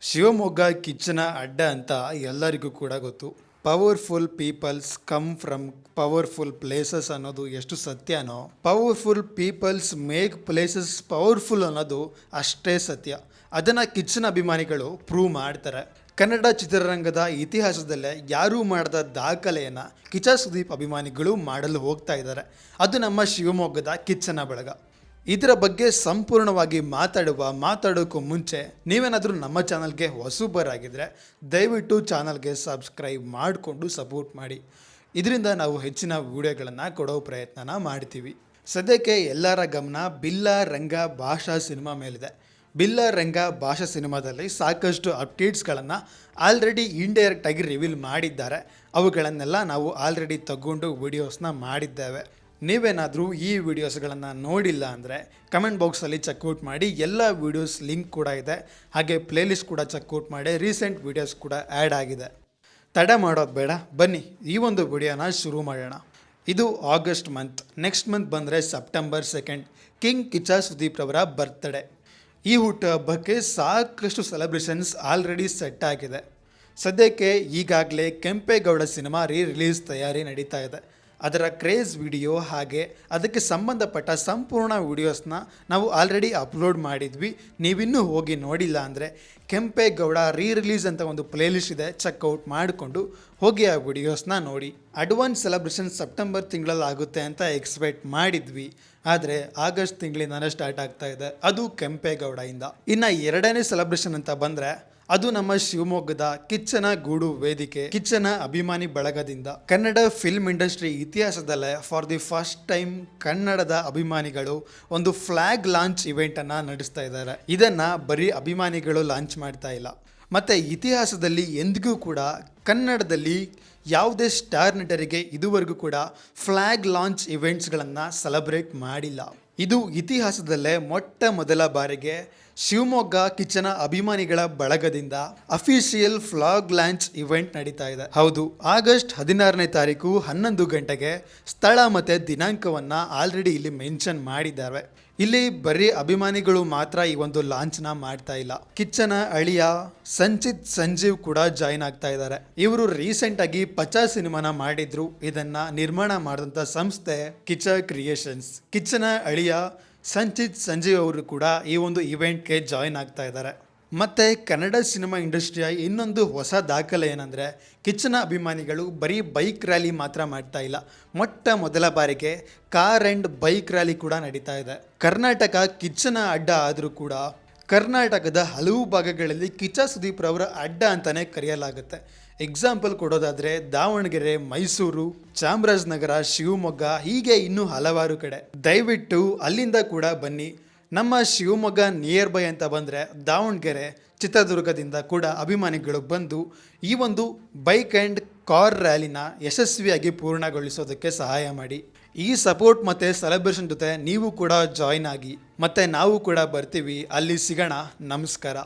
ಶಿವಮೊಗ್ಗ ಕಿಚ್ಚನ ಅಡ್ಡ ಅಂತ ಎಲ್ಲರಿಗೂ ಕೂಡ ಗೊತ್ತು. Powerful peoples come from powerful places ಅನ್ನೋದು ಎಷ್ಟು ಸತ್ಯನೋ, powerful peoples make places powerful ಅನ್ನೋದು ಅಷ್ಟೇ ಸತ್ಯ. ಅದನ್ನು ಕಿಚ್ಚನ ಅಭಿಮಾನಿಗಳು ಪ್ರೂವ್ ಮಾಡ್ತಾರೆ. ಕನ್ನಡ ಚಿತ್ರರಂಗದ ಇತಿಹಾಸದಲ್ಲೇ ಯಾರೂ ಮಾಡದ ದಾಖಲೆಯನ್ನು ಕಿಚ್ಚ ಸುದೀಪ್ ಅಭಿಮಾನಿಗಳು ಮಾಡಲು ಹೋಗ್ತಾ ಇದ್ದಾರೆ. ಅದು ನಮ್ಮ ಶಿವಮೊಗ್ಗದ ಕಿಚ್ಚನ ಬಳಗ. ಇದರ ಬಗ್ಗೆ ಸಂಪೂರ್ಣವಾಗಿ ಮಾತಾಡೋಕ್ಕೂ ಮುಂಚೆ ನೀವೇನಾದರೂ ನಮ್ಮ ಚಾನಲ್ಗೆ ಹೊಸಬರಾಗಿದ್ದರೆ ದಯವಿಟ್ಟು ಚಾನಲ್ಗೆ ಸಬ್ಸ್ಕ್ರೈಬ್ ಮಾಡಿಕೊಂಡು ಸಪೋರ್ಟ್ ಮಾಡಿ. ಇದರಿಂದ ನಾವು ಹೆಚ್ಚಿನ ವಿಡಿಯೋಗಳನ್ನು ಕೊಡೋ ಪ್ರಯತ್ನನ ಮಾಡ್ತೀವಿ. ಸದ್ಯಕ್ಕೆ ಎಲ್ಲರ ಗಮನ ಬಿಲ್ಲ ರಂಗ ಭಾಷಾ ಸಿನಿಮಾ ಮೇಲಿದೆ. ಬಿಲ್ಲ ರಂಗ ಭಾಷಾ ಸಿನಿಮಾದಲ್ಲಿ ಸಾಕಷ್ಟು ಅಪ್ಡೇಟ್ಸ್ಗಳನ್ನು ಆಲ್ರೆಡಿ ಇಂಡೈರೆಕ್ಟಾಗಿ ರಿವೀಲ್ ಮಾಡಿದ್ದಾರೆ. ಅವುಗಳನ್ನೆಲ್ಲ ನಾವು ಆಲ್ರೆಡಿ ತಗೊಂಡು ವಿಡಿಯೋಸ್ನ ಮಾಡಿದ್ದೇವೆ. ನೀವೇನಾದರೂ ಈ ವಿಡಿಯೋಸ್ಗಳನ್ನು ನೋಡಿಲ್ಲ ಅಂದರೆ ಕಮೆಂಟ್ ಬಾಕ್ಸಲ್ಲಿ ಚೆಕ್ಔಟ್ ಮಾಡಿ. ಎಲ್ಲ ವೀಡಿಯೋಸ್ ಲಿಂಕ್ ಕೂಡ ಇದೆ, ಹಾಗೆ ಪ್ಲೇಲಿಸ್ಟ್ ಕೂಡ ಚೆಕ್ಔಟ್ ಮಾಡಿ. ರೀಸೆಂಟ್ ವೀಡಿಯೋಸ್ ಕೂಡ ಆ್ಯಡ್ ಆಗಿದೆ. ತಡ ಮಾಡೋದು ಬೇಡ, ಬನ್ನಿ ಈ ಒಂದು ವಿಡಿಯೋನ ಶುರು ಮಾಡೋಣ. ಇದು ಆಗಸ್ಟ್ ಮಂತ್. ನೆಕ್ಸ್ಟ್ ಮಂತ್ ಬಂದರೆ ಸೆಪ್ಟೆಂಬರ್ 2 ಕಿಂಗ್ ಕಿಚ್ಚ ಸುದೀಪ್ ರವರ ಬರ್ತ್ಡೇ. ಈ ಹುಟ್ಟುಹಬ್ಬಕ್ಕೆ ಸಾಕಷ್ಟು ಸೆಲೆಬ್ರೇಷನ್ಸ್ ಆಲ್ರೆಡಿ ಸೆಟ್ ಆಗಿದೆ. ಸದ್ಯಕ್ಕೆ ಈಗಾಗಲೇ ಕೆಂಪೇಗೌಡ ಸಿನಿಮಾ ರಿಲೀಸ್ ತಯಾರಿ ನಡೀತಾ ಇದೆ. ಅದರ ಕ್ರೇಜ್ ವಿಡಿಯೋ ಹಾಗೆ ಅದಕ್ಕೆ ಸಂಬಂಧಪಟ್ಟ ಸಂಪೂರ್ಣ ವಿಡಿಯೋಸ್ನ ನಾವು ಆಲ್ರೆಡಿ ಅಪ್ಲೋಡ್ ಮಾಡಿದ್ವಿ. ನೀವಿನ್ನೂ ಹೋಗಿ ನೋಡಿಲ್ಲ ಅಂದರೆ ಕೆಂಪೇಗೌಡ ರಿಲೀಸ್ ಅಂತ ಒಂದು ಪ್ಲೇಲಿಸ್ಟ್ ಇದೆ, ಚೆಕ್ಔಟ್ ಮಾಡಿಕೊಂಡು ಹೋಗಿ ಆ ವಿಡಿಯೋಸ್ನ ನೋಡಿ. ಅಡ್ವಾನ್ಸ್ ಸೆಲೆಬ್ರೇಷನ್ ಸೆಪ್ಟೆಂಬರ್ ತಿಂಗಳಲ್ಲಿ ಆಗುತ್ತೆ ಅಂತ ಎಕ್ಸ್ಪೆಕ್ಟ್ ಮಾಡಿದ್ವಿ, ಆದರೆ ಆಗಸ್ಟ್ ತಿಂಗಳಿಂದನೇ ಸ್ಟಾರ್ಟ್ ಆಗ್ತಾ ಇದೆ, ಅದು ಕೆಂಪೇಗೌಡದಿಂದ. ಇನ್ನು ಎರಡನೇ ಸೆಲೆಬ್ರೇಷನ್ ಅಂತ ಬಂದರೆ ಅದು ನಮ್ಮ ಶಿವಮೊಗ್ಗದ ಕಿಚ್ಚನ ಗೂಡು ವೇದಿಕೆ, ಕಿಚ್ಚನ ಅಭಿಮಾನಿ ಬಳಗದಿಂದ. ಕನ್ನಡ ಫಿಲ್ಮ್ ಇಂಡಸ್ಟ್ರಿ ಇತಿಹಾಸದಲ್ಲೇ ಫಾರ್ ದಿ ಫಸ್ಟ್ ಟೈಮ್ ಕನ್ನಡದ ಅಭಿಮಾನಿಗಳು ಒಂದು ಫ್ಲಾಗ್ ಲಾಂಚ್ ಇವೆಂಟನ್ನು ನಡೆಸ್ತಾ ಇದ್ದಾರೆ. ಇದನ್ನು ಬರೀ ಅಭಿಮಾನಿಗಳು ಲಾಂಚ್ ಮಾಡ್ತಾ ಇಲ್ಲ, ಮತ್ತು ಇತಿಹಾಸದಲ್ಲಿ ಎಂದಿಗೂ ಕೂಡ ಕನ್ನಡದಲ್ಲಿ ಯಾವುದೇ ಸ್ಟಾರ್ ನಟರಿಗೆ ಇದುವರೆಗೂ ಕೂಡ ಫ್ಲಾಗ್ ಲಾಂಚ್ ಇವೆಂಟ್ಸ್ಗಳನ್ನು ಸೆಲೆಬ್ರೇಟ್ ಮಾಡಿಲ್ಲ. ಇದು ಇತಿಹಾಸದಲ್ಲೇ ಮೊಟ್ಟ ಮೊದಲ ಬಾರಿಗೆ ಶಿವಮೊಗ್ಗ ಕಿಚ್ಚನ ಅಭಿಮಾನಿಗಳ ಬಳಗದಿಂದ ಅಫಿಷಿಯಲ್ ಫ್ಲಾಗ್ ಲಾಂಚ್ ಇವೆಂಟ್ ನಡೀತಾ ಇದೆ. ಹೌದು, ಆಗಸ್ಟ್ 16ನೇ ತಾರೀಕು 11 ಗಂಟೆಗೆ ಸ್ಥಳ ಮತ್ತು ದಿನಾಂಕವನ್ನು ಆಲ್ರೆಡಿ ಇಲ್ಲಿ ಮೆನ್ಷನ್ ಮಾಡಿದ್ದಾರೆ. ಇಲ್ಲಿ ಬರೀ ಅಭಿಮಾನಿಗಳು ಮಾತ್ರ ಈ ಒಂದು ಲಾಂಚ್ನ ಮಾಡ್ತಾ ಇಲ್ಲ. ಕಿಚ್ಚನ ಅಳಿಯ ಸಂಚಿತ್ ಸಂಜೀವ್ ಕೂಡ ಜಾಯಿನ್ ಆಗ್ತಾ ಇದ್ದಾರೆ. ಇವರು ರೀಸೆಂಟಾಗಿ ಪಚ ಸಿನಿಮಾನ ಮಾಡಿದ್ರು. ಇದನ್ನ ನಿರ್ಮಾಣ ಮಾಡಿದಂಥ ಸಂಸ್ಥೆ ಕಿಚ್ಚ ಕ್ರಿಯೇಷನ್ಸ್. ಕಿಚ್ಚನ ಅಳಿಯ ಸಂಚಿತ್ ಸಂಜೀವ್ ಅವರು ಕೂಡ ಈ ಒಂದು ಇವೆಂಟ್ಗೆ ಜಾಯಿನ್ ಆಗ್ತಾ ಇದ್ದಾರೆ. ಮತ್ತು ಕನ್ನಡ ಸಿನಿಮಾ ಇಂಡಸ್ಟ್ರಿಯ ಇನ್ನೊಂದು ಹೊಸ ದಾಖಲೆ ಏನಂದರೆ, ಕಿಚ್ಚನ ಅಭಿಮಾನಿಗಳು ಬರೀ ಬೈಕ್ ರ್ಯಾಲಿ ಮಾತ್ರ ಮಾಡ್ತಾ ಇಲ್ಲ, ಮೊಟ್ಟ ಮೊದಲ ಬಾರಿಗೆ ಕಾರ್ ಆ್ಯಂಡ್ ಬೈಕ್ ರ್ಯಾಲಿ ಕೂಡ ನಡೀತಾ ಇದೆ. ಕರ್ನಾಟಕ ಕಿಚ್ಚನ ಅಡ್ಡ ಆದರೂ ಕೂಡ ಕರ್ನಾಟಕದ ಹಲವು ಭಾಗಗಳಲ್ಲಿ ಕಿಚ್ಚ ಸುದೀಪ್ ರವರ ಅಡ್ಡ ಅಂತಲೇ ಕರೆಯಲಾಗುತ್ತೆ. ಎಕ್ಸಾಂಪಲ್ ಕೊಡೋದಾದರೆ ದಾವಣಗೆರೆ, ಮೈಸೂರು, ಚಾಮರಾಜನಗರ, ಶಿವಮೊಗ್ಗ, ಹೀಗೆ ಇನ್ನೂ ಹಲವಾರು ಕಡೆ. ದಯವಿಟ್ಟು ಅಲ್ಲಿಂದ ಕೂಡ ಬನ್ನಿ. ನಮ್ಮ ಶಿವಮೊಗ್ಗ ನಿಯರ್ ಬೈ ಅಂತ ಬಂದರೆ ದಾವಣಗೆರೆ, ಚಿತ್ರದುರ್ಗದಿಂದ ಕೂಡ ಅಭಿಮಾನಿಗಳು ಬಂದು ಈ ಒಂದು ಬೈಕ್ ಆ್ಯಂಡ್ ಕಾರ್ ರ್ಯಾಲಿನ ಯಶಸ್ವಿಯಾಗಿ ಪೂರ್ಣಗೊಳಿಸೋದಕ್ಕೆ ಸಹಾಯ ಮಾಡಿ. ಈ ಸಪೋರ್ಟ್ ಮತ್ತು ಸೆಲೆಬ್ರೇಷನ್ ಜೊತೆ ನೀವು ಕೂಡ ಜಾಯಿನ್ ಆಗಿ, ಮತ್ತು ನಾವು ಕೂಡ ಬರ್ತೀವಿ. ಅಲ್ಲಿ ಸಿಗೋಣ. ನಮಸ್ಕಾರ.